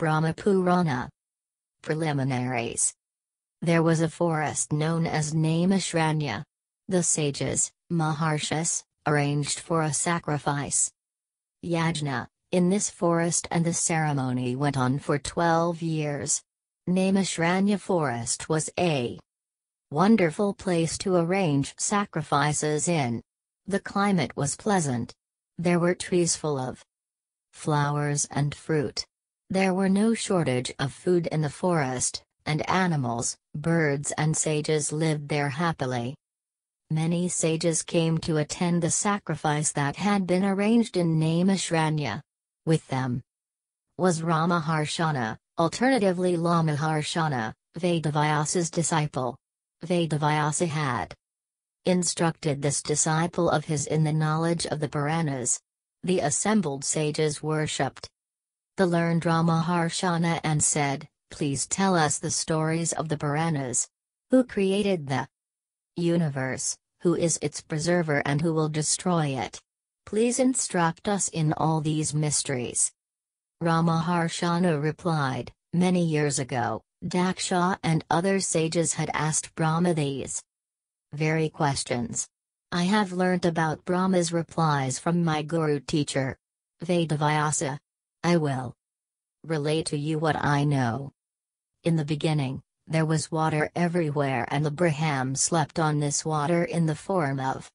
Brahma Purana. Preliminaries. There was a forest known as Naimishranya. The sages, Maharshis, arranged for a sacrifice. Yajna, in this forest, and the ceremony went on for 12 years. Naimishranya forest was a wonderful place to arrange sacrifices in. The climate was pleasant. There were trees full of flowers and fruit. There were no shortage of food in the forest, and animals, birds and sages lived there happily. Many sages came to attend the sacrifice that had been arranged in Naimishranya. With them was Ramaharshana, alternatively Lamaharshana, Vedavyasa's disciple. Vedavyasa had instructed this disciple of his in the knowledge of the Puranas. The assembled sages worshipped the learned Ramaharshana and said, "Please tell us the stories of the Puranas. Who created the universe, who is its preserver, and who will destroy it? Please instruct us in all these mysteries." Ramaharshana replied, "Many years ago, Daksha and other sages had asked Brahma these very questions. I have learnt about Brahma's replies from my guru teacher, Vedavyasa. I will relate to you what I know. In the beginning, there was water everywhere, and the Brahman slept on this water in the form of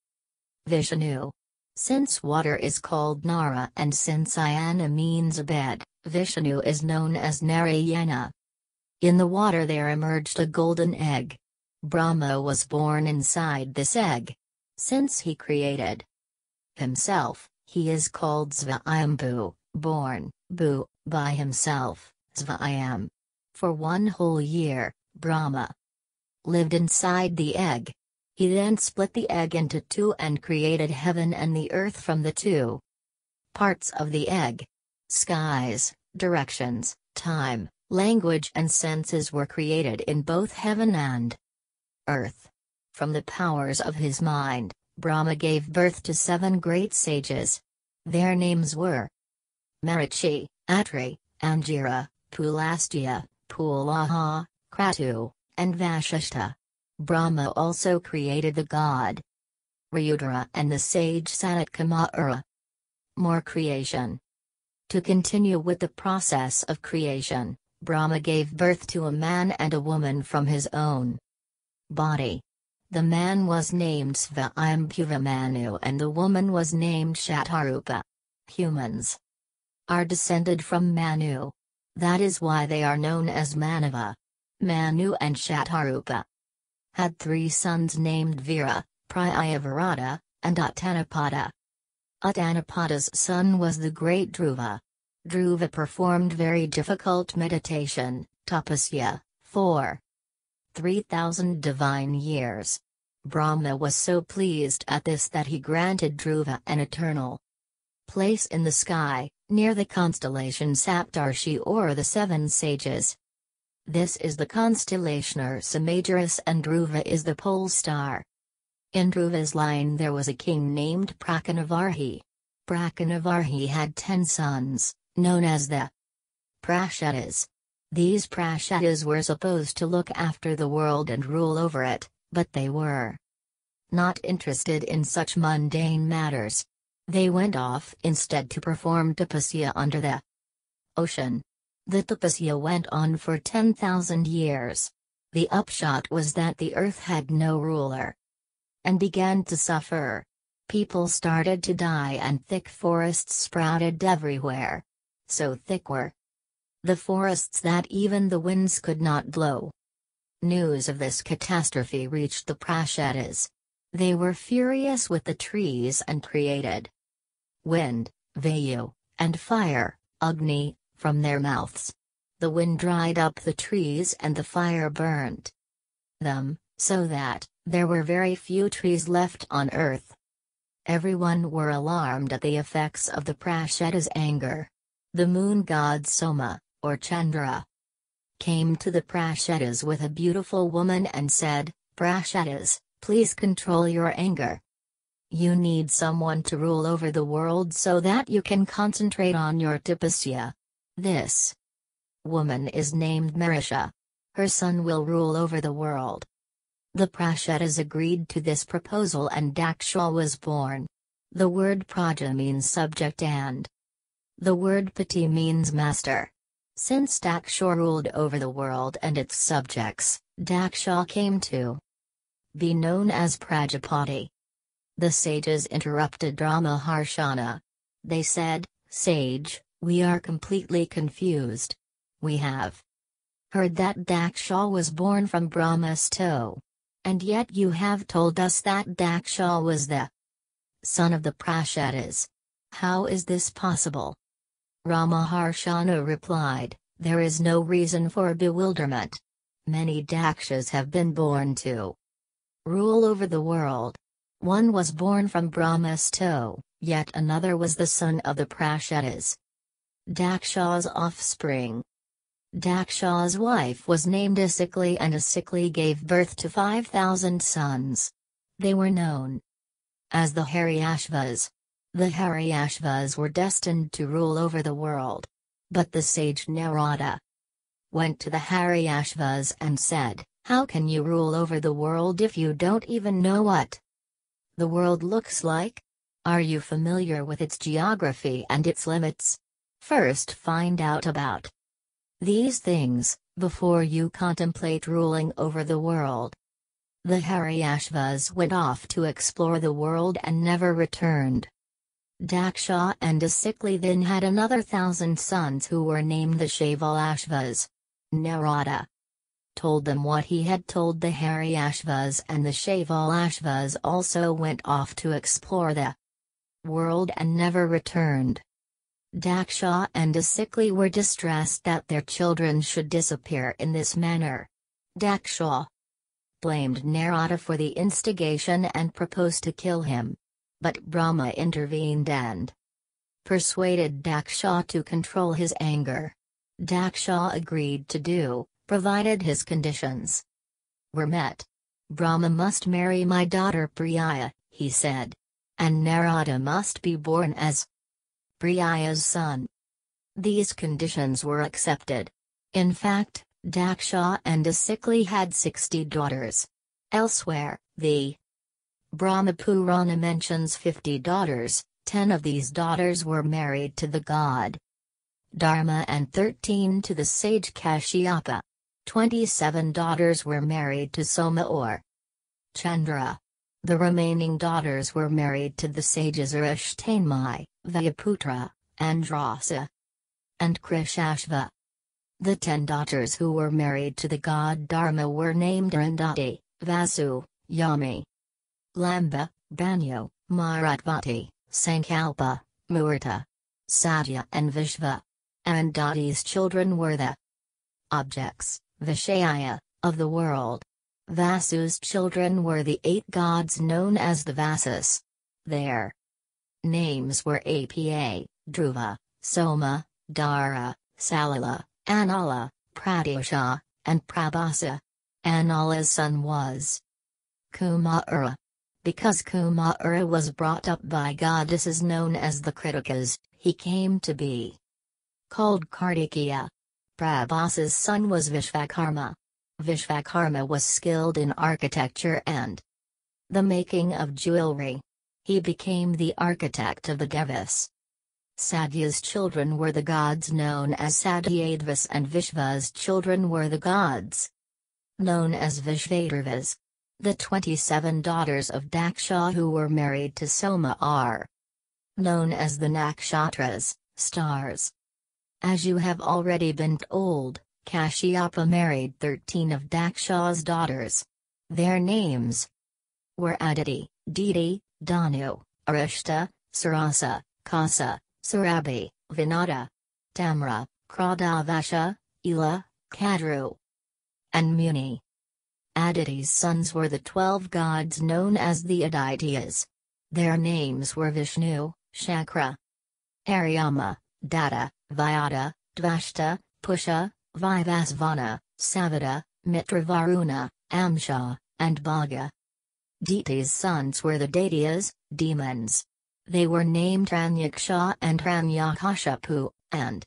Vishnu. Since water is called Nara, and since Ayana means a bed, Vishnu is known as Narayana. In the water there emerged a golden egg. Brahma was born inside this egg. Since he created himself, he is called Svayambhu, born, Bhu, by himself, Svayam. For 1 whole year, Brahma lived inside the egg. He then split the egg into 2 and created heaven and the earth from the 2 parts of the egg. Skies, directions, time, language and senses were created in both heaven and earth. From the powers of his mind, Brahma gave birth to 7 great sages. Their names were Marichi, Atri, Angira, Pulastya, Pulaha, Kratu, and Vashishta. Brahma also created the god Rudra and the sage Sanatkumara. More creation. To continue with the process of creation, Brahma gave birth to a man and a woman from his own body. The man was named Svayambhuvamanu and the woman was named Shatarupa. Humans are descended from Manu. That is why they are known as Manava. Manu and Shatarupa had 3 sons named Vira, Pryavarata, and Uttanapada. Uttanapada's son was the great Dhruva. Dhruva performed very difficult meditation, tapasya, for 3,000 divine years. Brahma was so pleased at this that he granted Dhruva an eternal place in the sky, near the constellation Saptarshi or the 7 sages. This is the constellation Ursa Majoris and Dhruva is the pole star. In Dhruva's line there was a king named Prakanavarhi. Prakanavarhi had 10 sons, known as the Prashadas. These Prashadas were supposed to look after the world and rule over it, but they were not interested in such mundane matters. They went off instead to perform tapasya under the ocean. The tapasya went on for 10,000 years. The upshot was that the earth had no ruler and began to suffer. People started to die and thick forests sprouted everywhere. So thick were the forests that even the winds could not blow. News of this catastrophe reached the Prashadas. They were furious with the trees and created wind, Vayu, and fire, Agni, from their mouths. The wind dried up the trees and the fire burnt them, so that there were very few trees left on earth. Everyone were alarmed at the effects of the Prashadas' anger. The moon god Soma, or Chandra, came to the Prashadas with a beautiful woman and said, "Prashadas, please control your anger. You need someone to rule over the world so that you can concentrate on your tapasya." This woman is named Marisha. Her son will rule over the world. The Prashetas agreed to this proposal and Daksha was born. The word Praja means subject and the word Pati means master. Since Daksha ruled over the world and its subjects, Daksha came to be known as Prajapati. The sages interrupted Maha-Purana. They said, "Sage, we are completely confused. We have heard that Daksha was born from Brahma's toe. And yet you have told us that Daksha was the son of the Prashetas. How is this possible?" Maha-Purana replied, "There is no reason for bewilderment. Many Dakshas have been born to rule over the world. One was born from Brahma's toe, yet another was the son of the Prashetas. Daksha's offspring. Daksha's wife was named Asikli and Asikli gave birth to 5,000 sons. They were known as the Haryashvas. The Haryashvas were destined to rule over the world. But the sage Narada went to the Haryashvas and said, "How can you rule over the world if you don't even know what the world looks like? Are you familiar with its geography and its limits? First find out about these things, before you contemplate ruling over the world." The Haryashvas went off to explore the world and never returned. Daksha and Asikli then had another 1,000 sons who were named the Shaivalashvas. Narada told them what he had told the Haryashvas, and the Shaivalashvas also went off to explore the world and never returned. Daksha and Asikli were distressed that their children should disappear in this manner. Daksha blamed Narada for the instigation and proposed to kill him. But Brahma intervened and persuaded Daksha to control his anger. Daksha agreed to do, provided his conditions were met. "Brahma must marry my daughter Priya," he said. "And Narada must be born as Priya's son." These conditions were accepted. In fact, Daksha and Asikli had 60 daughters. Elsewhere, the Brahma Purana mentions 50 daughters, 10 of these daughters were married to the god Dharma and 13 to the sage Kashyapa. 27 daughters were married to Soma or Chandra. The remaining daughters were married to the sages Arishtanmai, Vayu, Andrasa, and Krishashva. The 10 daughters who were married to the god Dharma were named Arundhati, Vasu, Yami, Lamba, Banyu, Maratvati, Sankalpa, Murta, Satya and Vishva. Arundhati's children were the objects, Vishaya, of the world. Vasu's children were the 8 gods known as the Vasas. Their names were Apa, Dhruva, Soma, Dara, Salila, Anala, Pratyusha, and Prabhasa. Anala's son was Kumara. Because Kumara was brought up by goddesses known as the Kritikas, he came to be called Kartikeya. Prabhasa's son was Vishvakarma. Vishvakarma was skilled in architecture and the making of jewelry. He became the architect of the Devas. Sadhya's children were the gods known as Sadhyadvas, and Vishva's children were the gods known as Vishvadervas. The 27 daughters of Daksha who were married to Soma are known as the Nakshatras, stars. As you have already been told, Kashyapa married 13 of Daksha's daughters. Their names were Aditi, Diti, Danu, Arishta, Sarasa, Kasa, Surabhi, Vinata, Tamra, Kradavasha, Ila, Kadru, and Muni. Aditi's sons were the 12 gods known as the Adityas. Their names were Vishnu, Shakra, Aryama, Datta, Vyata, Dvashta, Pusha, Vivasvana, Savita, Mitravaruna, Amsha, and Bhaga. Diti's sons were the Daityas, demons. They were named Ranyaksha and Ranyakashipu, and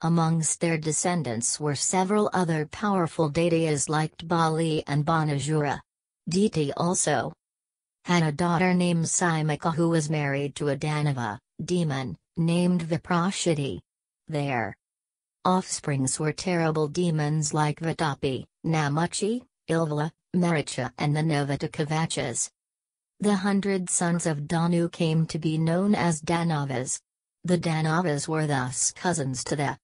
Amongst their descendants were several other powerful deities like Bali and Banajura. Diti also had a daughter named Simika who was married to a Danava, demon, named Viprashiti. Their offsprings were terrible demons like Vatapi, Namachi, Ilvala, Maricha and the Navatakavachas. The 100 sons of Danu came to be known as Danavas. The Danavas were thus cousins to the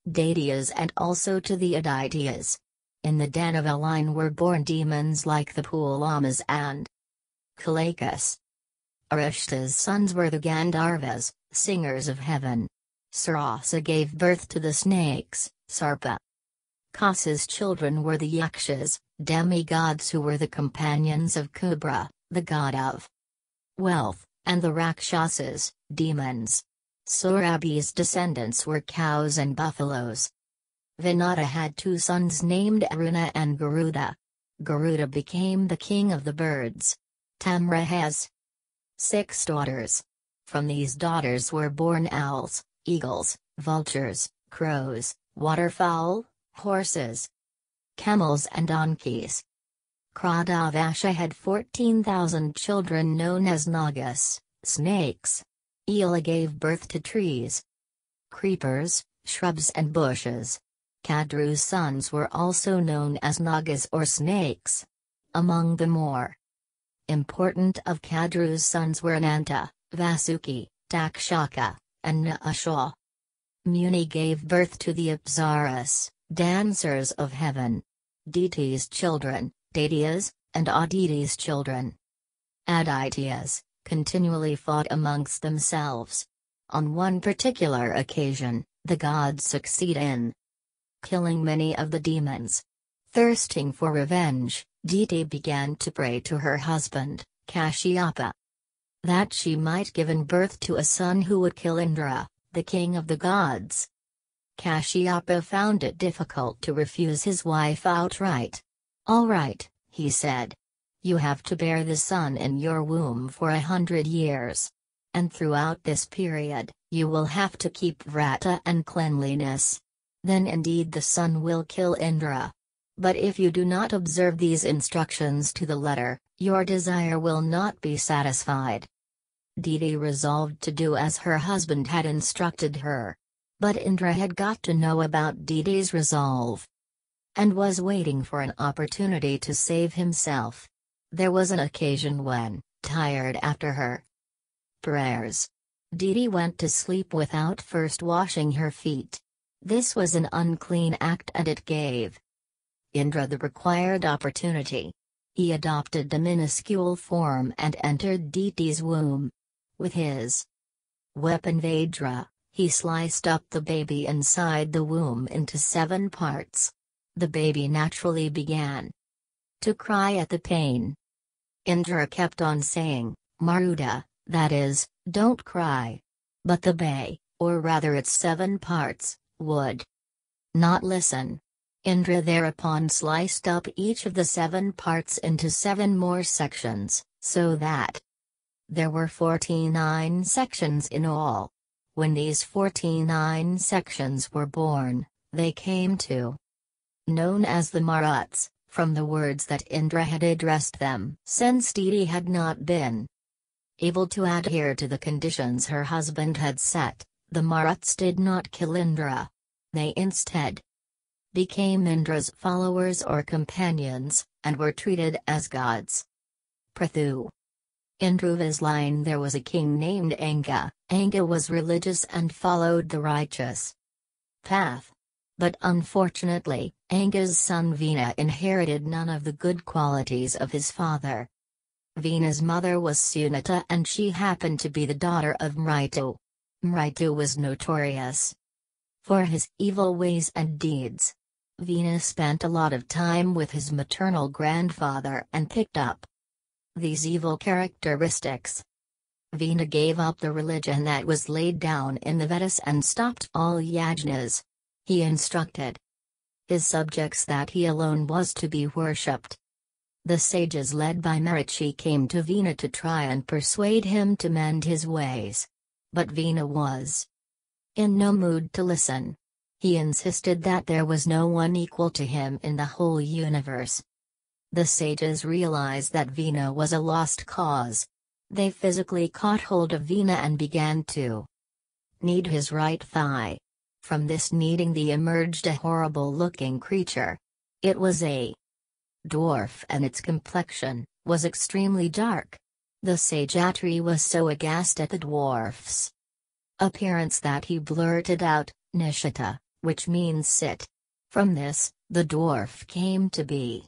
Daityas and also to the Adityas. In the Danava line were born demons like the Pulamas and Kalakas. Arishta's sons were the Gandharvas, singers of heaven. Sarasa gave birth to the snakes, Sarpa. Kasa's children were the Yakshas, demigods who were the companions of Kubra, the god of wealth, and the Rakshasas, demons. Surabhi's descendants were cows and buffaloes. Vinata had 2 sons named Aruna and Garuda. Garuda became the king of the birds. Tamra has 6 daughters. From these daughters were born owls, eagles, vultures, crows, waterfowl, horses, camels and donkeys. Kradavasha had 14,000 children known as Nagas, snakes. Ela gave birth to trees, creepers, shrubs and bushes. Kadru's sons were also known as Nagas or snakes. Among the more important of Kadru's sons were Ananta, Vasuki, Takshaka, and Naasha. Muni gave birth to the Apsaras, dancers of heaven. Diti's children, Daityas, and Aditi's children, Adityas, continually fought amongst themselves. On one particular occasion, the gods succeed in killing many of the demons. Thirsting for revenge, Diti began to pray to her husband, Kashyapa, that she might give birth to a son who would kill Indra, the king of the gods. Kashyapa found it difficult to refuse his wife outright. "All right," he said. "You have to bear the son in your womb for 100 years. And throughout this period, you will have to keep vrata and cleanliness. Then indeed the son will kill Indra. But if you do not observe these instructions to the letter, your desire will not be satisfied." Diti resolved to do as her husband had instructed her. But Indra had got to know about Diti's resolve, and was waiting for an opportunity to save himself. There was an occasion when, tired after her prayers, Diti went to sleep without first washing her feet. This was an unclean act and it gave Indra the required opportunity. He adopted the minuscule form and entered Diti's womb. With his weapon Vajra, he sliced up the baby inside the womb into 7 parts. The baby naturally began to cry at the pain. Indra kept on saying, "Maruda, that is, don't cry." But the bay, or rather its 7 parts, would not listen. Indra thereupon sliced up each of the 7 parts into 7 more sections, so that there were 49 sections in all. When these 49 sections were born, they came to known as the Maruts, from the words that Indra had addressed them. Since Diti had not been able to adhere to the conditions her husband had set, the Maruts did not kill Indra. They instead became Indra's followers or companions, and were treated as gods. Prithu. In Dhruva's line there was a king named Anga. Anga was religious and followed the righteous path. But unfortunately, Anga's son Vina inherited none of the good qualities of his father. Vina's mother was Sunita and she happened to be the daughter of Mritu. Mritu was notorious for his evil ways and deeds. Vina spent a lot of time with his maternal grandfather and picked up these evil characteristics. Vina gave up the religion that was laid down in the Vedas and stopped all yajnas. He instructed his subjects that he alone was to be worshipped. The sages led by Marichi came to Vina to try and persuade him to mend his ways. But Vina was in no mood to listen. He insisted that there was no one equal to him in the whole universe. The sages realized that Vishnu was a lost cause. They physically caught hold of Vishnu and began to knead his right thigh. From this kneading there emerged a horrible-looking creature. It was a dwarf and its complexion was extremely dark. The sage Atri was so aghast at the dwarf's appearance that he blurted out, Nishita, which means sit. From this, the dwarf came to be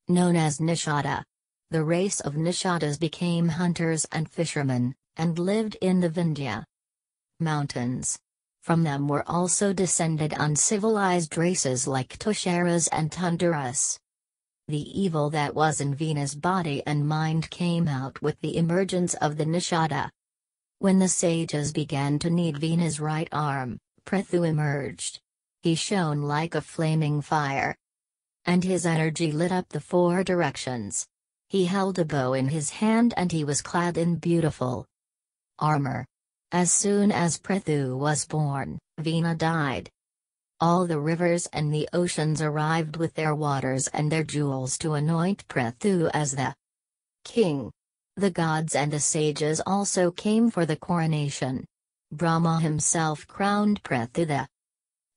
known as Nishada. The race of Nishadas became hunters and fishermen, and lived in the Vindhya mountains. From them were also descended uncivilized races like Tusharas and Tundaras. The evil that was in Vishnu's body and mind came out with the emergence of the Nishada. When the sages began to knead Vishnu's right arm, Prithu emerged. He shone like a flaming fire, and his energy lit up the four directions. He held a bow in his hand and he was clad in beautiful armor. As soon as Prithu was born, Vishnu died. All the rivers and the oceans arrived with their waters and their jewels to anoint Prithu as the king. The gods and the sages also came for the coronation. Brahma himself crowned Prithu the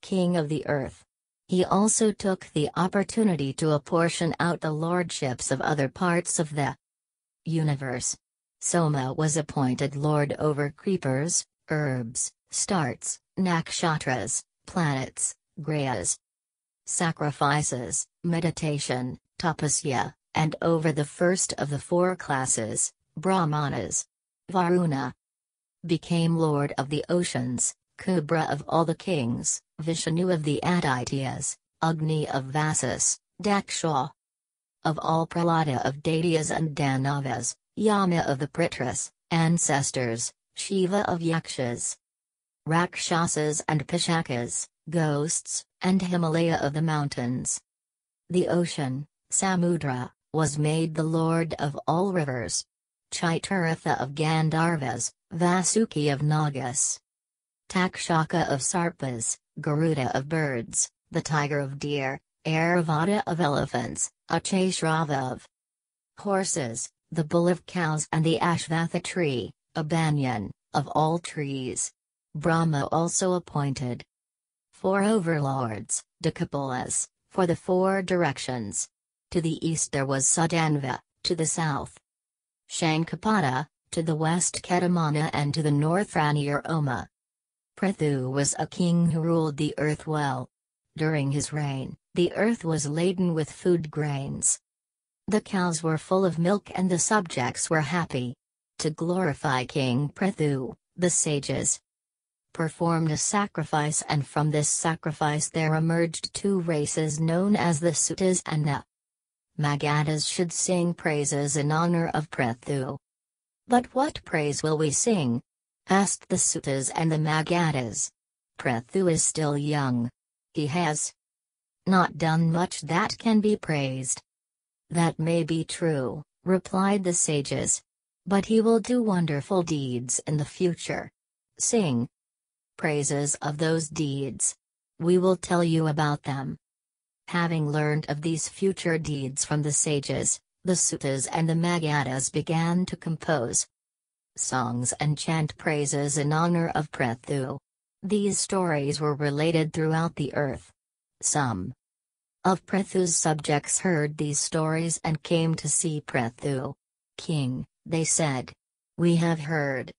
king of the earth. He also took the opportunity to apportion out the lordships of other parts of the universe. Soma was appointed lord over creepers, herbs, stars, nakshatras, planets, grahas, sacrifices, meditation, tapasya, and over the first of the four classes, Brahmanas. Varuna became lord of the oceans, Kubra of all the kings, Vishnu of the Adityas, Agni of Vasas, Daksha of all Prahlada of Daityas and Danavas, Yama of the Pritras, ancestors, Shiva of Yakshas, Rakshasas and Pishakas, ghosts, and Himalaya of the mountains. The ocean, Samudra, was made the lord of all rivers. Chaituratha of Gandharvas, Vasuki of Nagas, Takshaka of Sarpas, Garuda of birds, the tiger of deer, Airavata of elephants, Acheshrava of horses, the bull of cows and the Ashvatha tree, a banyan, of all trees. Brahma also appointed 4 overlords, Dekapolas, for the 4 directions. To the east there was Sudanva, to the south Shankapada, to the west Ketamana and to the north Ranier-Oma. Prithu was a king who ruled the earth well. During his reign, the earth was laden with food grains. The cows were full of milk and the subjects were happy. To glorify King Prithu, the sages performed a sacrifice, and from this sacrifice there emerged 2 races known as the Sutas and the Magadhas should sing praises in honor of Prithu. But what praise will we sing? Asked the Sutas and the Magadhas. Prithu is still young. He has not done much that can be praised. That may be true, replied the sages. But he will do wonderful deeds in the future. Sing praises of those deeds. We will tell you about them. Having learned of these future deeds from the sages, the Sutas and the Magadhas began to compose songs and chant praises in honor of Prithu. These stories were related throughout the earth. Some of Prithu's subjects heard these stories and came to see Prithu. King, they said, we have heard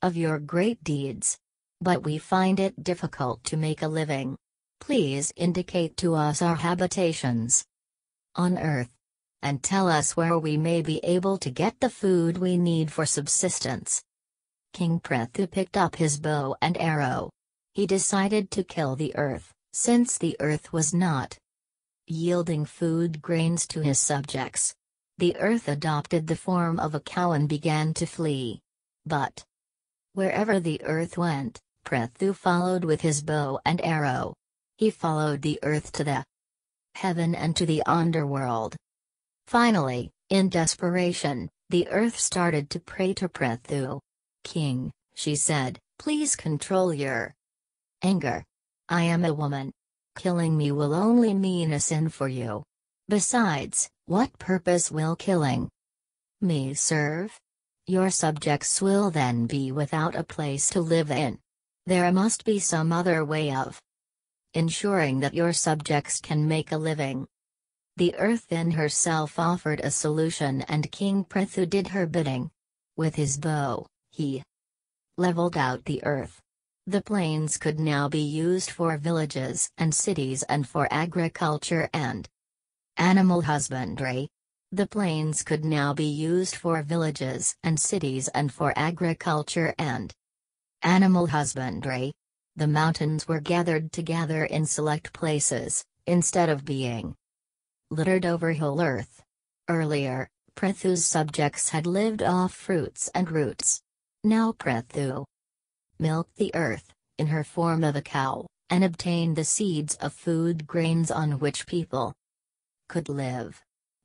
of your great deeds, but we find it difficult to make a living. Please indicate to us our habitations on earth, and tell us where we may be able to get the food we need for subsistence. King Prithu picked up his bow and arrow. He decided to kill the earth, since the earth was not yielding food grains to his subjects. The earth adopted the form of a cow and began to flee. But wherever the earth went, Prithu followed with his bow and arrow. He followed the earth to the heaven and to the underworld. Finally, in desperation, the earth started to pray to Prithu. King, she said, please control your anger. I am a woman. Killing me will only mean a sin for you. Besides, what purpose will killing me serve? Your subjects will then be without a place to live in. There must be some other way of ensuring that your subjects can make a living. The earth then herself offered a solution, and King Prithu did her bidding. With his bow, he leveled out the earth. The plains could now be used for villages and cities and for agriculture and animal husbandry. The plains could now be used for villages and cities and for agriculture and animal husbandry. The mountains were gathered together in select places, instead of being littered over whole earth. Earlier, Prithu's subjects had lived off fruits and roots. Now Prithu milked the earth, in her form of a cow, and obtained the seeds of food grains on which people could live.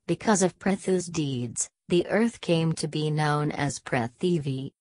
Because of Prithu's deeds, the earth came to be known as Prithivi.